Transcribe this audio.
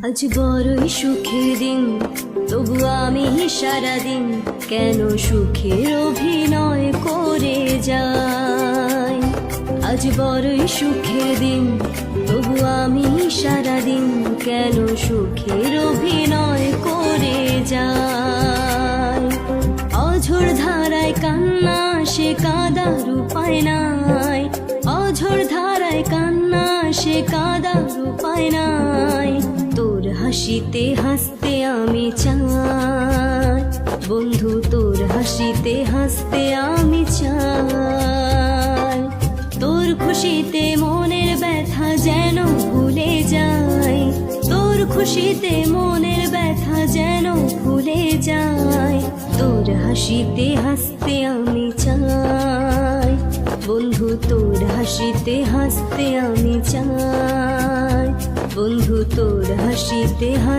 আজ বড়ই সুখের দিন, তবু আমি সারাদিন কেন সুখের অভিনয় করে যাই। আজ বড়ই সুখের দিন, তবু আমি সারাদিন কেন সুখের অভিনয় করে যাই। অঝোর ধারায় কান্না সে কাদার উপায় নাই, অঝোর ধারায় কান্না সে কাদার উপায় নাই। তোর হাসিতে হাসতে আমি চাই বন্ধু, তোর হাসিতে হাসতে আমি চাই। তোর খুশিতে মনের ব্যথা যেন ভুলে যাই, তোর খুশিতে মনের ব্যথা যেন ভুলে যাই। তোর হাসিতে হাসতে আমি চাই বন্ধু, তোর হাসিতে হাসতে আমি চাই বন্ধু, তোর হাসিতে হাসতে